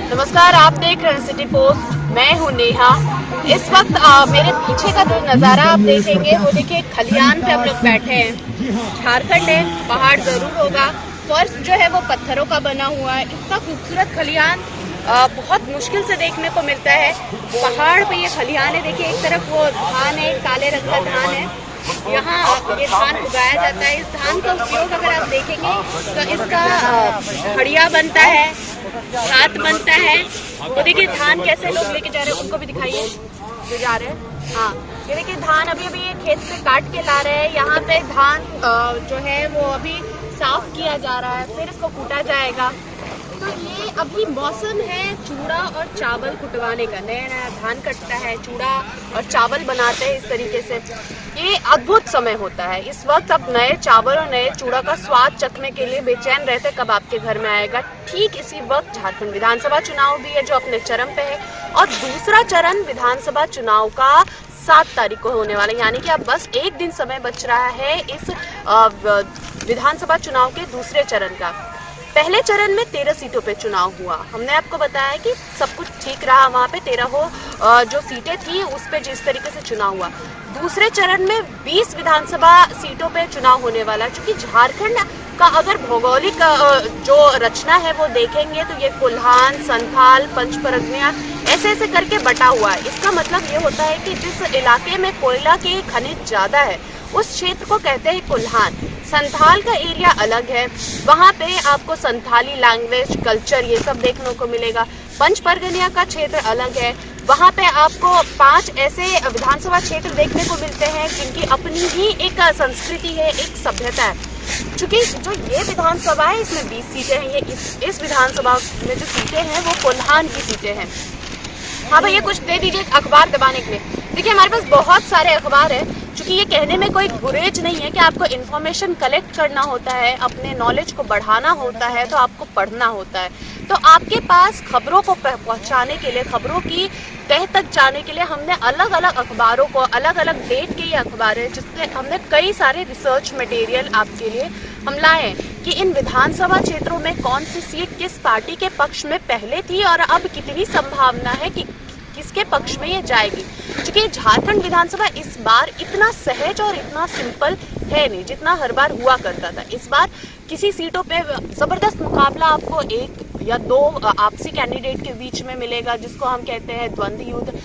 नमस्कार, आप देख रहे हैं सिटी पोस्ट। मैं हूं नेहा। इस वक्त मेरे पीछे का जो नज़ारा आप देखेंगे वो देखिए, खलियान पे हम लोग बैठे हैं। झारखंड है, पहाड़ जरूर होगा, फर्श जो है वो पत्थरों का बना हुआ है। इतना खूबसूरत खलियान बहुत मुश्किल से देखने को मिलता है। पहाड़ पे ये खलियान है, देखिए एक तरफ वो धान है, काले रंग का धान है। यहाँ ये धान उगाया जाता है। इस धान का उपयोग अगर आप देखेंगे तो इसका हड़िया बनता है, हाथ बनता है। वो देखिए धान कैसे लोग लेके जा रहे हैं, उनको भी दिखाइए जो जा रहे हैं। हाँ, ये देखिए धान अभी अभी ये खेत से काट के ला रहे हैं। यहाँ पे धान जो है वो अभी साफ किया जा रहा है, फिर इसको कूटा जाएगा। तो ये अभी मौसम है चूड़ा और चावल कुटवाने का। नया नया धान कटता है, चूड़ा और चावल बनाते हैं इस तरीके से। ये अद्भुत समय होता है। इस वक्त अब नए चावल और नए चूड़ा का स्वाद चखने के लिए बेचैन रहते कब आपके घर में आएगा। ठीक इसी वक्त झारखंड विधानसभा चुनाव भी है जो अपने चरम पे है, और दूसरा चरण विधानसभा चुनाव का 7 तारीख को होने वाला है। यानी कि अब बस एक दिन समय बच रहा है इस विधानसभा चुनाव के दूसरे चरण का। पहले चरण में 13 सीटों पे चुनाव हुआ। हमने आपको बताया कि सब कुछ ठीक रहा, वहाँ पे 13 जो सीटें थी उस पे जिस तरीके से चुनाव हुआ। दूसरे चरण में 20 विधानसभा सीटों पे चुनाव होने वाला। क्योंकि झारखंड का अगर भौगोलिक जो रचना है वो देखेंगे तो ये कोल्हान, संथाल, पंचपरगनिया ऐसे ऐसे करके बटा हुआ है। इसका मतलब ये होता है कि जिस इलाके में कोयला के खनिज ज्यादा है उस क्षेत्र को कहते हैं कोल्हान। संथाल का एरिया अलग है, वहाँ पे आपको संथाली लैंग्वेज, कल्चर ये सब देखने को मिलेगा। पंचपरगनिया का क्षेत्र अलग है, वहाँ पे आपको 5 ऐसे विधानसभा क्षेत्र देखने को मिलते हैं जिनकी अपनी ही एक संस्कृति है, एक सभ्यता है। चूंकि जो ये विधानसभा है इसमें 20 सीटें हैं, ये इस विधानसभा में जो सीटें हैं वो कोल्हान की सीटें हैं। हाँ भैया, कुछ दे दीजिए अखबार दबाने के लिए। देखिए हमारे पास बहुत सारे अखबार है। क्योंकि ये कहने में कोई गुरेज नहीं है कि आपको इन्फॉर्मेशन कलेक्ट करना होता है, अपने नॉलेज को बढ़ाना होता है तो आपको पढ़ना होता है। तो आपके पास खबरों को पहुंचाने के लिए, खबरों की तह तक जाने के लिए हमने अलग अलग अखबारों को, अलग अलग डेट के ये अखबार है जिसमें हमने कई सारे रिसर्च मटेरियल आपके लिए हम लाए कि इन विधानसभा क्षेत्रों में कौन सी सीट किस पार्टी के पक्ष में पहले थी और अब कितनी संभावना है कि किसके पक्ष में ये जाएगी। क्योंकि झारखंड विधानसभा इस बार इतना सहज और इतना सिंपल है नहीं जितना हर बार हुआ करता था। इस बार किसी सीटों पे जबरदस्त मुकाबला आपको 1 या 2 आपसी कैंडिडेट के बीच में मिलेगा, जिसको हम कहते हैं द्वंद्व युद्ध।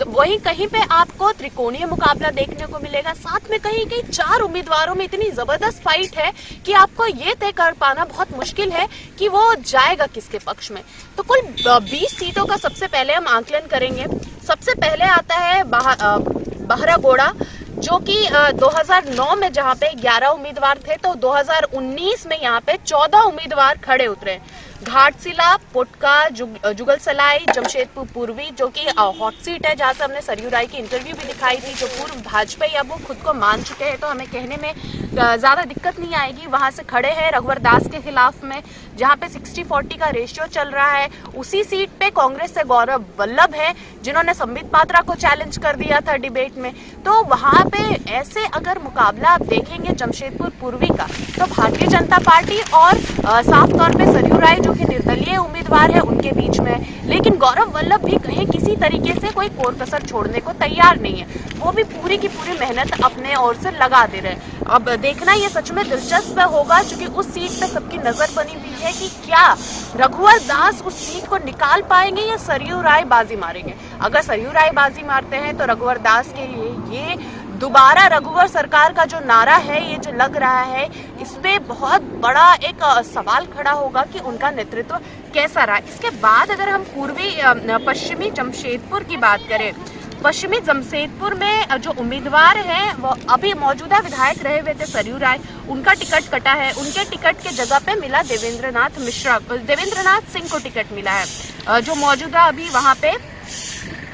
वहीं कहीं पे आपको त्रिकोणीय मुकाबला देखने को मिलेगा। साथ में कहीं कहीं 4 उम्मीदवारों में इतनी जबरदस्त फाइट है कि आपको ये तय कर पाना बहुत मुश्किल है कि वो जाएगा किसके पक्ष में। तो कुल 20 सीटों का सबसे पहले हम आकलन करेंगे। सबसे पहले आता है बहरागोड़ा, जो कि 2009 में जहां पे 11 उम्मीदवार थे तो 2019 में यहाँ पे 14 उम्मीदवार खड़े उतरे। घाटशिला, पुटका, जुगलसलाई, जमशेदपुर पूर्वी जो कि हॉट सीट है, जहां से हमने सरयू राय की इंटरव्यू भी दिखाई थी, जो पूर्व भाजपा अब वो खुद को मान चुके हैं तो हमें कहने में ज्यादा दिक्कत नहीं आएगी। वहां से खड़े हैं रघुवर दास के खिलाफ में, जहां पे 60-40 का रेशियो चल रहा है। उसी सीट पे कांग्रेस से गौरव वल्लभ है जिन्होंने संबित पात्रा को चैलेंज कर दिया था डिबेट में। तो वहां पे ऐसे अगर मुकाबला आप देखेंगे जमशेदपुर पूर्वी का, तो भारतीय जनता पार्टी और साफ तौर पे सरयू राय जो कि निर्दलीय उम्मीदवार है उनके बीच में। लेकिन गौरव वल्लभ भी कहीं किसी तरीके से कोई कोर कसर छोड़ने को तैयार नहीं है, वो भी पूरी की पूरी मेहनत अपने ओर से लगा दे रहे हैं। अब देखना ये सच में दिलचस्प होगा, क्योंकि उस सीट पे सबकी नजर बनी हुई है कि क्या रघुवर दास उस सीट को निकाल पाएंगे या सरयू राय बाजी मारेंगे। अगर सरयू राय बाजी मारते हैं तो रघुवर दास के लिए ये दोबारा रघुवर सरकार का जो नारा है, ये जो लग रहा है, इसमें बहुत बड़ा एक सवाल खड़ा होगा कि उनका नेतृत्व कैसा रहा। इसके बाद अगर हम पश्चिमी जमशेदपुर की बात करें, पश्चिमी जमशेदपुर में जो उम्मीदवार हैं वो अभी मौजूदा विधायक रहे हुए थे सरयू राय, उनका टिकट कटा है। उनके टिकट के जगह पे मिला देवेंद्रनाथ सिंह को टिकट मिला है, जो मौजूदा अभी वहां पे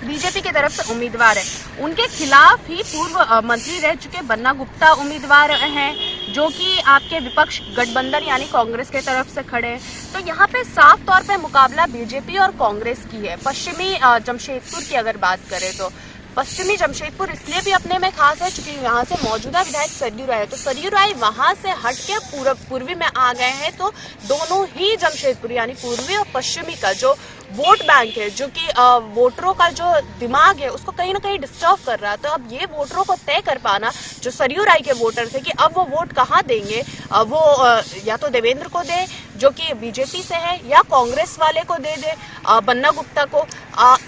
बीजेपी की तरफ से उम्मीदवार है। उनके खिलाफ ही पूर्व मंत्री रह चुके बन्ना गुप्ता उम्मीदवार हैं, जो कि आपके विपक्ष गठबंधन यानी कांग्रेस के तरफ से खड़े हैं। तो यहाँ पे साफ तौर पे मुकाबला बीजेपी और कांग्रेस की है। पश्चिमी जमशेदपुर की अगर बात करें तो पश्चिमी जमशेदपुर इसलिए भी अपने में खास है क्योंकि यहाँ से मौजूदा विधायक सरयू राय है, तो सरयू राय वहां से हट के पूर्वी में आ गए हैं। तो दोनों ही जमशेदपुर यानी पूर्वी और पश्चिमी का जो वोट बैंक है, जो कि वोटरों का जो दिमाग है उसको कहीं ना कहीं डिस्टर्ब कर रहा है। तो अब ये वोटरों को तय कर पाना, जो सरयू राय के वोटर थे, कि अब वो वोट कहाँ देंगे, वो या तो देवेंद्र को दे जो कि बीजेपी से है, या कांग्रेस वाले को दे बन्ना गुप्ता को।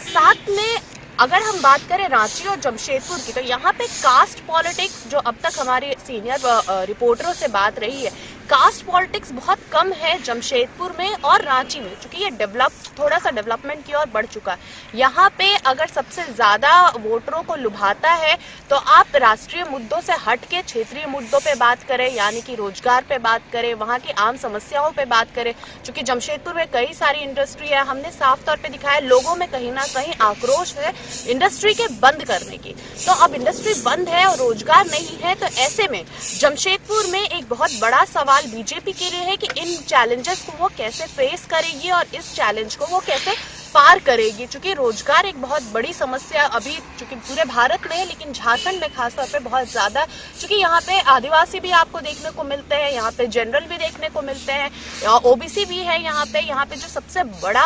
साथ में अगर हम बात करें रांची और जमशेदपुर की, तो यहाँ पे कास्ट पॉलिटिक्स, जो अब तक हमारे सीनियर रिपोर्टरों से बात रही है, कास्ट पॉलिटिक्स बहुत कम है जमशेदपुर में और रांची में, क्योंकि ये थोड़ा सा डेवलपमेंट की ओर बढ़ चुका है। यहाँ पे अगर सबसे ज्यादा वोटरों को लुभाता है तो आप राष्ट्रीय मुद्दों से हट के क्षेत्रीय मुद्दों पे बात करें, यानी कि रोजगार पे बात करें, वहाँ की आम समस्याओं पे बात करें। क्योंकि जमशेदपुर में कई सारी इंडस्ट्री है, हमने साफ तौर पे दिखाया, लोगों में कहीं ना कहीं आक्रोश है इंडस्ट्री के बंद करने की। तो अब इंडस्ट्री बंद है और रोजगार नहीं है, तो ऐसे में जमशेदपुर में एक बहुत बड़ा सवाल बीजेपी के लिए है कि इन चैलेंजेस को वो कैसे फेस करेगी और इस चैलेंज को वो कैसे पार करेगी। क्योंकि रोजगार एक बहुत बड़ी समस्या अभी चूंकि पूरे भारत में है, लेकिन झारखंड में खासतौर पे बहुत ज्यादा, क्योंकि यहाँ पे आदिवासी भी आपको देखने को मिलते हैं, यहाँ पे जनरल भी देखने को मिलते हैं, ओबीसी भी है यहाँ पे जो सबसे बड़ा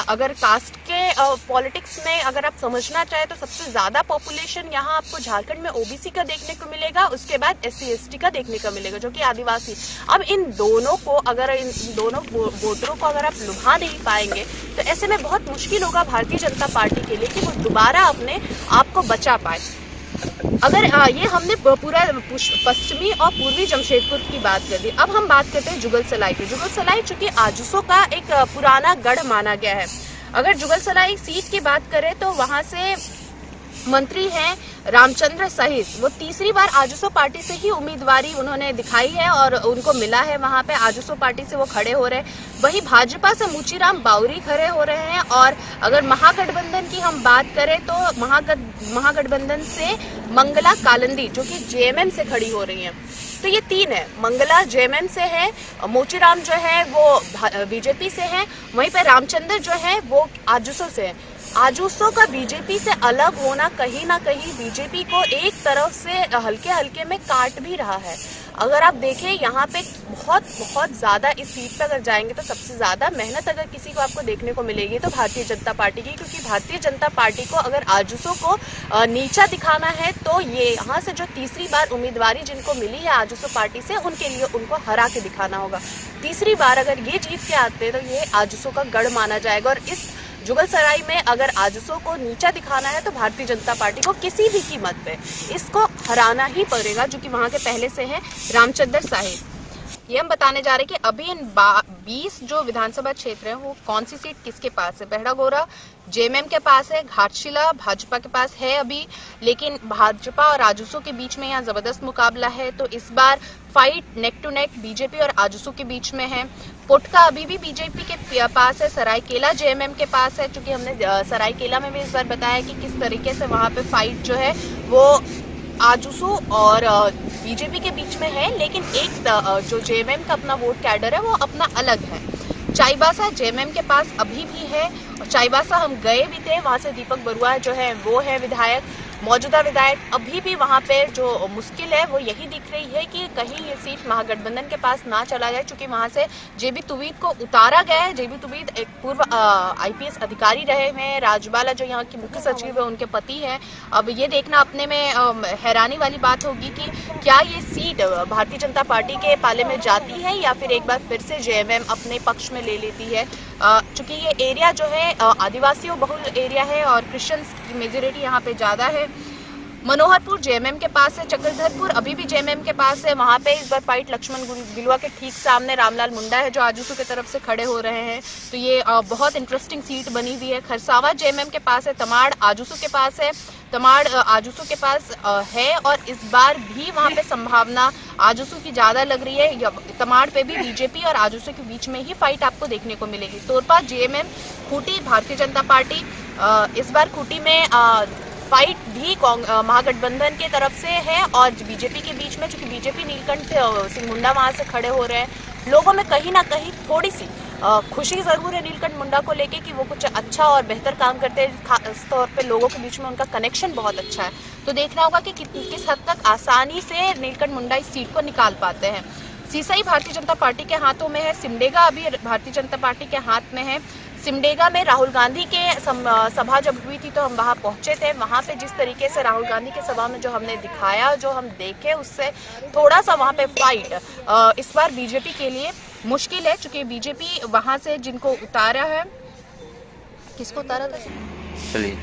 अगर कास्ट के पॉलिटिक्स में अगर आप समझना चाहे तो सबसे ज्यादा पॉपुलेशन यहाँ आपको झारखंड में ओबीसी का देखने को मिलेगा, उसके बाद SC ST का देखने को मिलेगा जो कि आदिवासी। अब इन दोनों वोटरों को अगर आप लुभा नहीं पाएंगे तो ऐसे में बहुत मुश्किल होगा भारतीय जनता पार्टी के लिए कि वो दोबारा अपने आप को बचा पाए। अगर ये हमने पूरा पश्चिमी और पूर्वी जमशेदपुर की बात कर दी, अब हम बात करते हैं जुगलसराय की। जुगलसराय चूंकि आजसू का एक पुराना गढ़ माना गया है। अगर जुगलसराय सीट की बात करें तो वहां से मंत्री हैं रामचंद्र सहित, वो तीसरी बार आजसू पार्टी से ही उम्मीदवारी उन्होंने दिखाई है और उनको मिला है, वहां पे आजसू पार्टी से वो खड़े हो रहे हैं। वहीं भाजपा से मुचीराम बावरी खड़े हो रहे हैं। और अगर महागठबंधन की हम बात करें तो महागठबंधन से मंगला कालंदी जो कि JMM से खड़ी हो रही है। तो ये तीन है, मंगला JMM से है, मोचीराम जो है वो बीजेपी से है, वहीं पे रामचंद्र जो है वो आजसू से है। आजसू का बीजेपी से अलग होना कहीं ना कहीं बीजेपी को एक तरफ से हल्के हल्के में काट भी रहा है। अगर आप देखें यहाँ पे बहुत ज्यादा इस सीट पे अगर जाएंगे तो सबसे ज्यादा मेहनत अगर किसी को आपको देखने को मिलेगी तो भारतीय जनता पार्टी की, क्योंकि भारतीय जनता पार्टी को अगर आजसू को नीचा दिखाना है तो ये यहाँ से जो तीसरी बार उम्मीदवारी जिनको मिली है आजसू पार्टी से, उनके लिए उनको हरा के दिखाना होगा। तीसरी बार अगर ये जीत के आते तो ये आजसू का गढ़ माना जाएगा। और इस जुगलसराय में अगर आजसू को नीचा दिखाना है तो भारतीय जनता पार्टी को किसी भी कीमत पे इसको हराना ही पड़ेगा, जो कि वहां के पहले से हैं रामचंद्र साहिब। ये हम बताने जा रहे हैं कि अभी इन 20 जो विधानसभा क्षेत्र हैं वो कौन सी सीट किसके पास है। बेहड़ागोरा JMM के पास है, घाटशिला भाजपा के पास है अभी, लेकिन भाजपा और आजसू के बीच में यहाँ जबरदस्त मुकाबला है। तो इस बार fight neck to neck BJP और आजसू के बीच में है। पुटका अभी भी बीजेपी के पास है, सरायकेला JMM के पास है, क्योंकि हमने सरायकेला में भी इस बार बताया कि किस तरीके से वहां पे फाइट जो है वो आजसू और बीजेपी के बीच में है। लेकिन एक जो JMM का अपना वोट कैडर है वो अपना अलग है। चाईबासा JMM के पास अभी भी है, और चाईबासा हम गए भी थे, वहां से दीपक बरुआ जो है वो है विधायक, मौजूदा विधायक। अभी भी वहां पे जो मुश्किल है वो यही दिख रही है कि कहीं ये सीट महागठबंधन के पास ना चला जाए, क्योंकि वहां से JB तुवीद को उतारा गया है। JB तुवीद एक पूर्व IPS अधिकारी रहे हैं, राजबाला जो यहाँ की मुख्य सचिव है उनके पति हैं। अब ये देखना अपने में हैरानी वाली बात होगी कि क्या ये सीट भारतीय जनता पार्टी के पाले में जाती है या फिर एक बार फिर से JMM अपने पक्ष में ले लेती है। चूंकि ये एरिया जो है आदिवासियों बहुल एरिया है और क्रिश्चियंस की मेजोरिटी यहाँ पे ज्यादा है। मनोहरपुर JMM के पास है, चक्रधरपुर अभी भी JMM के पास है, वहां पे इस बार फाइट लक्ष्मण गिलुआ के ठीक सामने रामलाल मुंडा है जो आजसू की तरफ से खड़े हो रहे हैं। तो ये बहुत इंटरेस्टिंग सीट बनी हुई है। खरसावा JMM के पास है, तमाड़ आजसू के पास है, तमाड़ आजसू के पास है, और इस बार भी वहां पे संभावना आजसू की ज्यादा लग रही है। तमाड़ पे भी बीजेपी और आजसू के बीच में ही फाइट आपको देखने को मिलेगी। तोरपा JMM, खूंटी भारतीय जनता पार्टी, इस बार खूंटी में फाइट भी महागठबंधन की तरफ से है और बीजेपी के बीच में, चूंकि बीजेपी नीलकंठ सिंह मुंडा वहां से खड़े हो रहे हैं। लोगों में कहीं ना कहीं थोड़ी सी खुशी जरूर है नीलकंठ मुंडा को लेके कि वो कुछ अच्छा और बेहतर काम करते हैं, खास तौर पे लोगों के बीच में उनका कनेक्शन बहुत अच्छा है। तो देखना होगा कि किस हद तक आसानी से नीलकंठ मुंडा इस सीट को निकाल पाते हैं। सीसई भारतीय जनता पार्टी के हाथों में है, सिमडेगा अभी भारतीय जनता पार्टी के हाथ में है। सिमडेगा में राहुल गांधी के सभा जब हुई थी तो हम वहां पहुंचे थे। वहां पे जिस तरीके से राहुल गांधी के सभा में जो हमने दिखाया, जो हम देखे, उससे थोड़ा सा वहां पे फाइट इस बार बीजेपी के लिए मुश्किल है, क्योंकि बीजेपी वहां से जिनको उतारा है, किसको उतारा था? चलिए,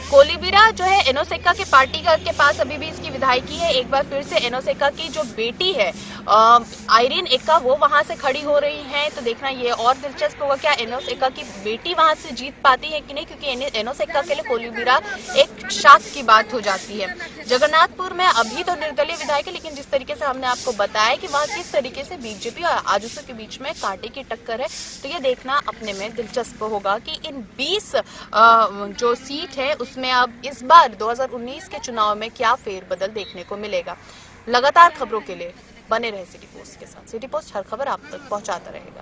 कोलीबिरा जो है एनोसेका के पार्टी के पास अभी भी इसकी विधायकी है। एक बार फिर से एनोसेका की जो बेटी है आयरीन एक्का, वो वहां से खड़ी हो रही है। तो देखना ये और दिलचस्प होगा, क्या एनोसेका की बेटी वहां से जीत पाती है कि नहीं, क्योंकि एनोसेका के लिए कोलीबिरा एक शाख की बात हो जाती है। जगन्नाथपुर में अभी तो निर्दलीय विधायक है, लेकिन जिस तरीके से हमने आपको बताया कि वहाँ किस तरीके से बीजेपी और आजसू के बीच में कांटे की टक्कर है, तो ये देखना अपने में दिलचस्प होगा कि इन 20 जो सीट है उसमें अब इस बार 2019 के चुनाव में क्या फेरबदल देखने को मिलेगा। लगातार खबरों के लिए बने रहे सिटी पोस्ट के साथ। सिटी पोस्ट हर खबर आप तक पहुंचाता रहेगा।